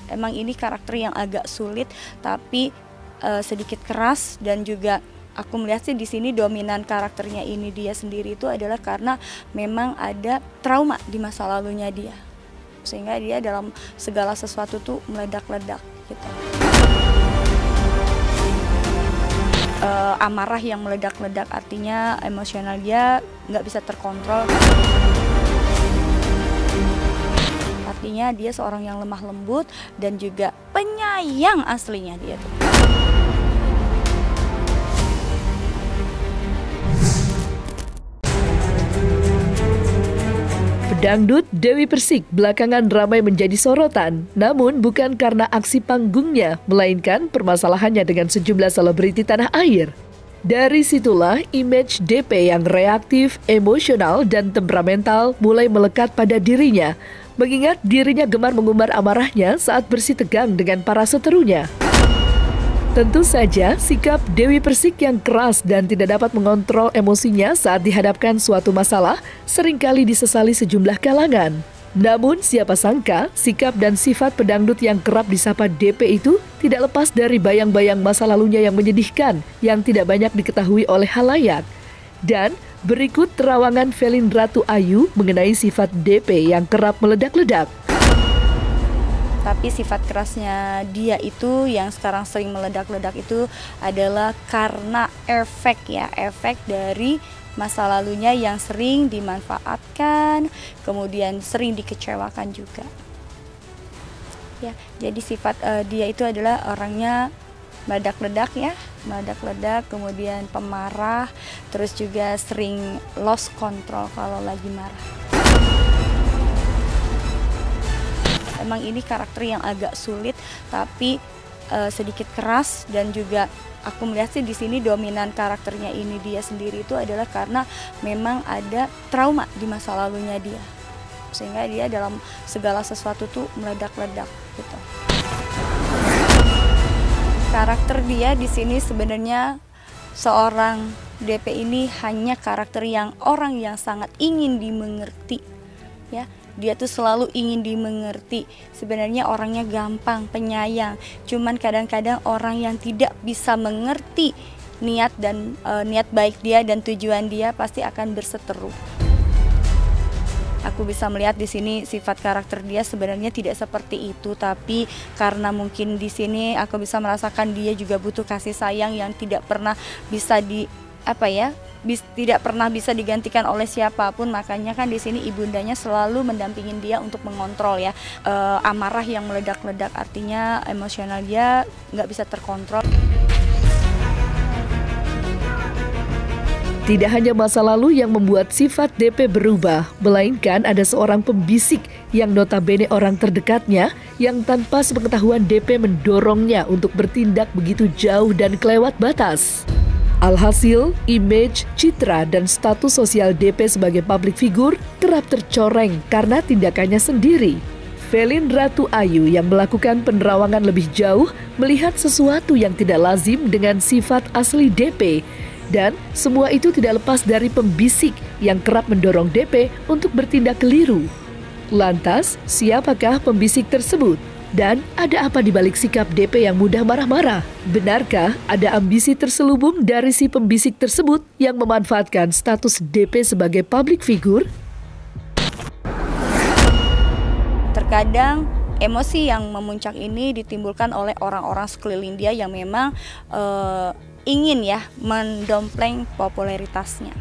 Emang ini karakter yang agak sulit, tapi sedikit keras, dan juga aku melihat sih di sini dominan karakternya ini dia sendiri itu adalah karena memang ada trauma di masa lalunya dia, sehingga dia dalam segala sesuatu tuh meledak-ledak gitu. Amarah yang meledak-ledak artinya emosional dia nggak bisa terkontrol. Artinya dia seorang yang lemah lembut dan juga penyayang aslinya dia tuh. Pedangdut Dewi Persik belakangan ramai menjadi sorotan, namun bukan karena aksi panggungnya, melainkan permasalahannya dengan sejumlah selebriti tanah air. Dari situlah image DP yang reaktif, emosional, dan temperamental mulai melekat pada dirinya, mengingat dirinya gemar mengumbar amarahnya saat bersih tegang dengan para seterunya. Tentu saja, sikap Dewi Persik yang keras dan tidak dapat mengontrol emosinya saat dihadapkan suatu masalah seringkali disesali sejumlah kalangan. Namun, siapa sangka sikap dan sifat pedangdut yang kerap disapa DP itu tidak lepas dari bayang-bayang masa lalunya yang menyedihkan yang tidak banyak diketahui oleh khalayak. Dan berikut terawangan Velin Ratu Ayu mengenai sifat DP yang kerap meledak-ledak. Tapi sifat kerasnya dia itu yang sekarang sering meledak-ledak itu adalah karena efek dari masa lalunya yang sering dimanfaatkan, kemudian sering dikecewakan juga. Ya, jadi sifat dia itu adalah orangnya meledak-ledak ya, meledak-ledak, kemudian pemarah, terus juga sering lost control kalau lagi marah. Emang ini karakter yang agak sulit, tapi sedikit keras, dan juga aku melihat sih di sini dominan karakternya ini dia sendiri itu adalah karena memang ada trauma di masa lalunya dia, sehingga dia dalam segala sesuatu tuh meledak-ledak gitu. Karakter dia di sini sebenarnya seorang DP ini hanya karakter yang orang yang sangat ingin dimengerti, ya. Dia tuh selalu ingin dimengerti. Sebenarnya orangnya gampang, penyayang. Cuman kadang-kadang orang yang tidak bisa mengerti niat dan niat baik dia dan tujuan dia pasti akan berseteru. Aku bisa melihat di sini sifat karakter dia sebenarnya tidak seperti itu, tapi karena mungkin di sini aku bisa merasakan dia juga butuh kasih sayang yang tidak pernah bisa tidak pernah bisa digantikan oleh siapapun. Makanya kan di sini ibundanya selalu mendampingin dia untuk mengontrol ya. Amarah yang meledak-ledak artinya emosional dia nggak bisa terkontrol. Tidak hanya masa lalu yang membuat sifat DP berubah, melainkan ada seorang pembisik yang notabene orang terdekatnya yang tanpa sepengetahuan DP mendorongnya untuk bertindak begitu jauh dan kelewat batas. Alhasil, image, citra, dan status sosial DP sebagai public figure kerap tercoreng karena tindakannya sendiri. Velin Ratu Ayu yang melakukan penerawangan lebih jauh melihat sesuatu yang tidak lazim dengan sifat asli DP. Dan semua itu tidak lepas dari pembisik yang kerap mendorong DP untuk bertindak keliru. Lantas, siapakah pembisik tersebut? Dan ada apa di balik sikap DP yang mudah marah-marah? Benarkah ada ambisi terselubung dari si pembisik tersebut yang memanfaatkan status DP sebagai public figure? Terkadang emosi yang memuncak ini ditimbulkan oleh orang-orang sekeliling dia yang memang ingin ya mendompleng popularitasnya.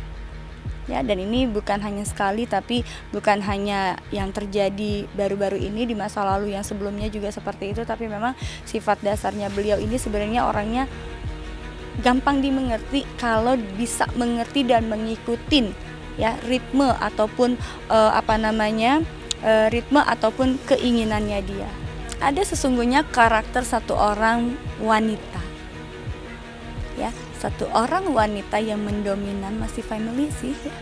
Ya, dan ini bukan hanya sekali, tapi bukan hanya yang terjadi baru-baru ini, di masa lalu yang sebelumnya juga seperti itu. Tapi memang sifat dasarnya beliau ini sebenarnya orangnya gampang dimengerti kalau bisa mengerti dan mengikutin ya ritme ataupun ritme ataupun keinginannya dia. Ada sesungguhnya karakter satu orang wanita, ya. Satu orang wanita yang mendominan, masih family sih ya,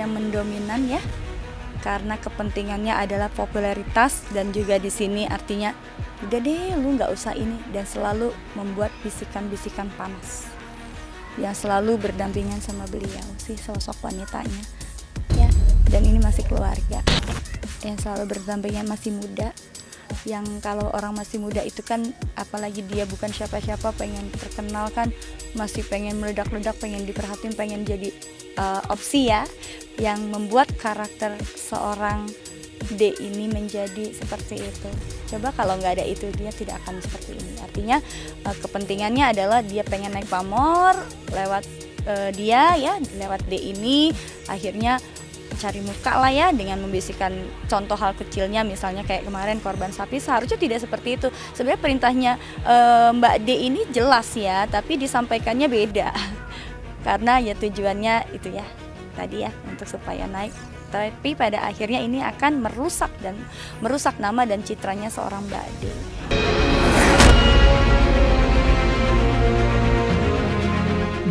yang mendominan ya, karena kepentingannya adalah popularitas, dan juga di sini artinya udah deh lu nggak usah ini, dan selalu membuat bisikan-bisikan panas yang selalu berdampingan sama beliau sih sosok wanitanya ya. Dan ini masih keluarga yang selalu berdampingan, masih muda, yang kalau orang masih muda itu kan, apalagi dia bukan siapa-siapa, pengen terkenal kan, masih pengen meledak-ledak, pengen diperhatiin, pengen jadi opsi ya, yang membuat karakter seorang D ini menjadi seperti itu. Coba kalau nggak ada itu, dia tidak akan seperti ini. Artinya kepentingannya adalah dia pengen naik pamor lewat dia ya, lewat D ini, akhirnya cari muka lah ya dengan membisikkan contoh hal kecilnya, misalnya kayak kemarin korban sapi. Seharusnya tidak seperti itu. Sebenarnya perintahnya Mbak D ini jelas ya, tapi disampaikannya beda karena ya tujuannya itu ya tadi ya, untuk supaya naik, tapi pada akhirnya ini akan merusak nama dan citranya seorang Mbak D.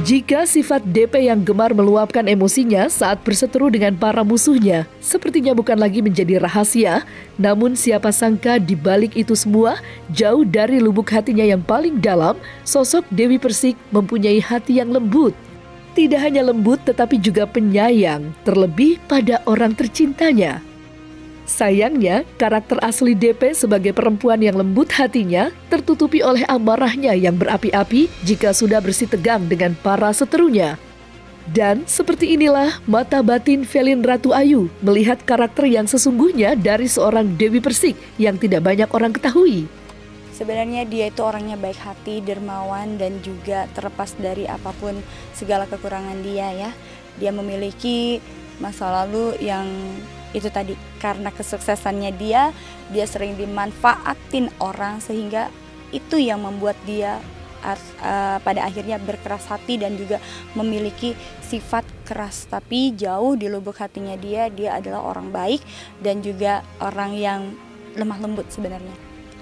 Jika sifat DP yang gemar meluapkan emosinya saat berseteru dengan para musuhnya, sepertinya bukan lagi menjadi rahasia, namun siapa sangka di balik itu semua, jauh dari lubuk hatinya yang paling dalam, sosok Dewi Persik mempunyai hati yang lembut. Tidak hanya lembut tetapi juga penyayang, terlebih pada orang tercintanya. Sayangnya, karakter asli DP sebagai perempuan yang lembut hatinya tertutupi oleh amarahnya yang berapi-api jika sudah bersitegang dengan para seterunya. Dan seperti inilah mata batin Velin Ratu Ayu melihat karakter yang sesungguhnya dari seorang Dewi Persik yang tidak banyak orang ketahui. Sebenarnya dia itu orangnya baik hati, dermawan, dan juga terlepas dari apapun segala kekurangan dia ya. Dia memiliki masa lalu yang itu tadi, karena kesuksesannya dia sering dimanfaatin orang, sehingga itu yang membuat dia pada akhirnya berkeras hati dan juga memiliki sifat keras. Tapi jauh di lubuk hatinya dia adalah orang baik dan juga orang yang lemah lembut sebenarnya.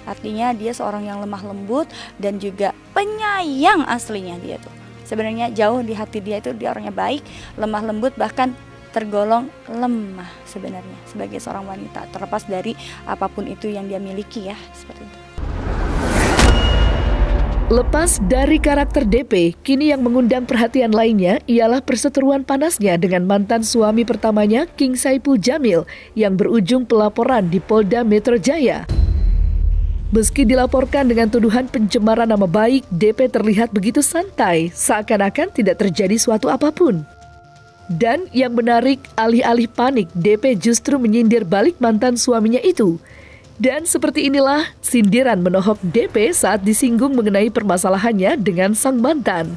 Artinya dia seorang yang lemah lembut dan juga penyayang aslinya dia tuh. Sebenarnya jauh di hati dia itu dia orangnya baik, lemah lembut, bahkan tergolong lemah sebenarnya sebagai seorang wanita, terlepas dari apapun itu yang dia miliki ya, seperti itu. Lepas dari karakter DP, kini yang mengundang perhatian lainnya ialah perseteruan panasnya dengan mantan suami pertamanya King Saipul Jamil yang berujung pelaporan di Polda Metro Jaya. Meski dilaporkan dengan tuduhan pencemaran nama baik, DP terlihat begitu santai, seakan-akan tidak terjadi suatu apapun. Dan yang menarik, alih-alih panik, DP justru menyindir balik mantan suaminya itu. Dan seperti inilah sindiran menohok DP saat disinggung mengenai permasalahannya dengan sang mantan.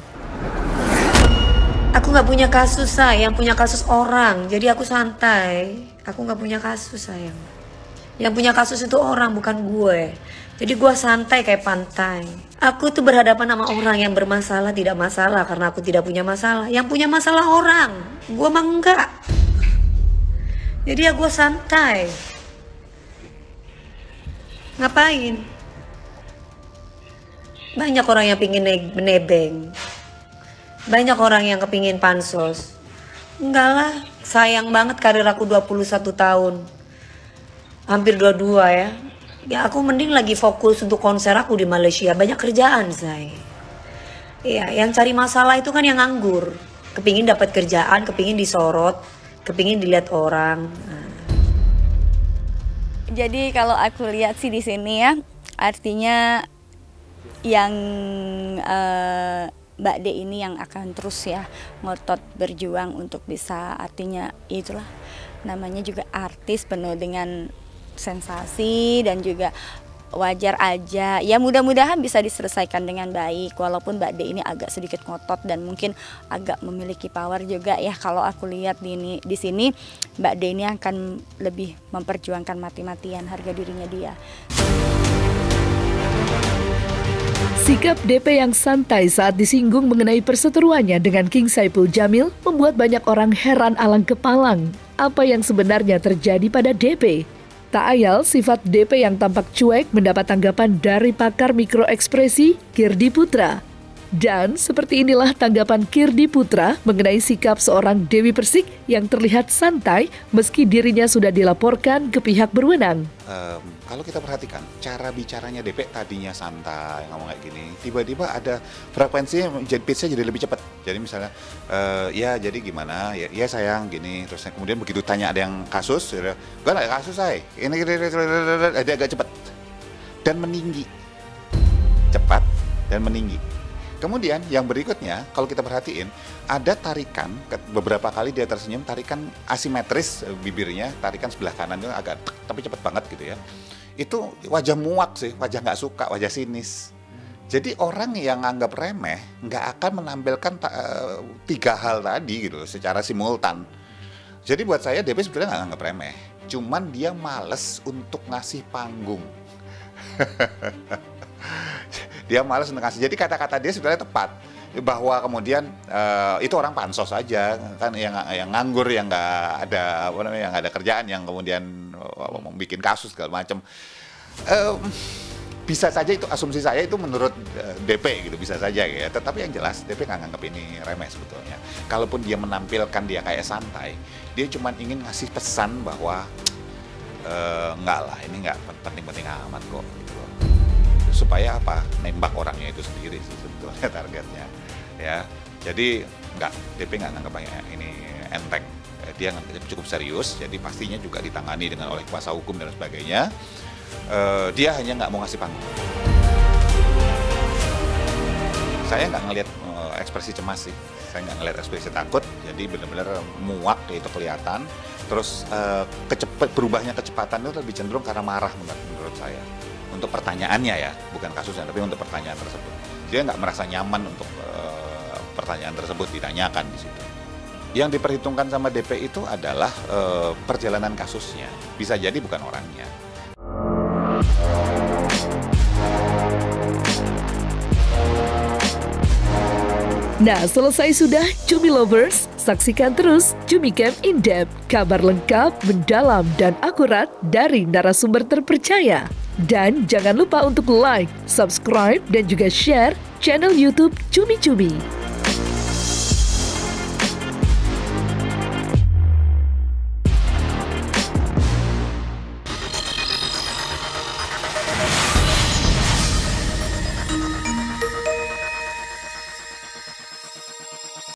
Aku nggak punya kasus, sayang, punya kasus orang, jadi aku santai. Aku nggak punya kasus, sayang. Yang punya kasus itu orang, bukan gue. Jadi gue santai kayak pantai. Aku tuh berhadapan sama orang yang bermasalah tidak masalah karena aku tidak punya masalah. Yang punya masalah orang, gue mah enggak. Jadi ya gue santai. Ngapain? Banyak orang yang pingin menebeng. Banyak orang yang kepingin pansos. Enggak lah, sayang banget karir aku 21 tahun. Hampir 22 ya. Ya aku mending lagi fokus untuk konser aku di Malaysia. Banyak kerjaan, say. Iya, yang cari masalah itu kan yang nganggur. Kepingin dapat kerjaan, kepingin disorot, kepingin dilihat orang. Jadi kalau aku lihat sih di sini ya, artinya yang Mbak D ini yang akan terus ya ngotot berjuang untuk bisa, artinya itulah namanya juga artis penuh dengan sensasi dan juga wajar aja ya, mudah-mudahan bisa diselesaikan dengan baik walaupun Mbak D ini agak sedikit ngotot dan mungkin agak memiliki power juga ya. Kalau aku lihat di sini Mbak D ini akan lebih memperjuangkan mati-matian harga dirinya dia. Sikap DP yang santai saat disinggung mengenai perseteruannya dengan King Saipul Jamil membuat banyak orang heran alang kepalang apa yang sebenarnya terjadi pada DP. Tak ayal sifat DP yang tampak cuek mendapat tanggapan dari pakar mikroekspresi Kirdi Putra. Dan seperti inilah tanggapan Kirdi Putra mengenai sikap seorang Dewi Persik yang terlihat santai meski dirinya sudah dilaporkan ke pihak berwenang. Kalau kita perhatikan cara bicaranya DP tadinya santai ngomong kayak gini, tiba-tiba ada frekuensinya pitch-nya jadi lebih cepat. Jadi misalnya ya jadi gimana ya sayang gini, terus kemudian begitu tanya ada yang kasus, gue nggak kasus saya ini dia agak cepat. dan meninggi. Cepat dan meninggi. Kemudian yang berikutnya, kalau kita perhatiin, ada tarikan, beberapa kali dia tersenyum, tarikan asimetris bibirnya, tarikan sebelah kanan itu agak tapi cepat banget gitu ya. Itu wajah muak sih, wajah nggak suka, wajah sinis. Jadi orang yang anggap remeh nggak akan menampilkan tiga hal tadi gitu secara simultan. Jadi buat saya DP sebetulnya nggak anggap remeh, cuman dia males untuk ngasih panggung. Dia malas untuk ngasih. Jadi kata-kata dia sebenarnya tepat bahwa kemudian itu orang pansos aja kan yang nganggur, yang nggak ada yang nggak ada kerjaan, yang kemudian mau bikin kasus segala macam. Bisa saja itu asumsi saya, itu menurut DP gitu, bisa saja ya. Tetapi yang jelas DP nggak nganggap ini remeh sebetulnya. Kalaupun dia menampilkan dia kayak santai, dia cuma ingin ngasih pesan bahwa enggak lah, ini nggak penting-penting amat kok gitu loh. Supaya apa? Nembak orangnya itu sendiri sih sebetulnya targetnya ya. Jadi DP nggak nganggap ini enteng, dia cukup serius. Jadi pastinya juga ditangani oleh kuasa hukum dan sebagainya. Dia hanya nggak mau ngasih panggung. Saya nggak ngelihat ekspresi cemas sih, saya nggak ngelihat ekspresi takut. Jadi benar-benar muak itu kelihatan. Terus berubahnya kecepatan itu lebih cenderung karena marah menurut saya. Untuk pertanyaannya ya, bukan kasusnya, tapi untuk pertanyaan tersebut. Dia nggak merasa nyaman untuk pertanyaan tersebut ditanyakan di situ. Yang diperhitungkan sama DP itu adalah perjalanan kasusnya. Bisa jadi bukan orangnya. Nah, selesai sudah Cumi Lovers. Saksikan terus Cumi Camp In Depth, kabar lengkap, mendalam, dan akurat dari narasumber terpercaya. Dan jangan lupa untuk like, subscribe, dan juga share channel YouTube Cumi Cumi.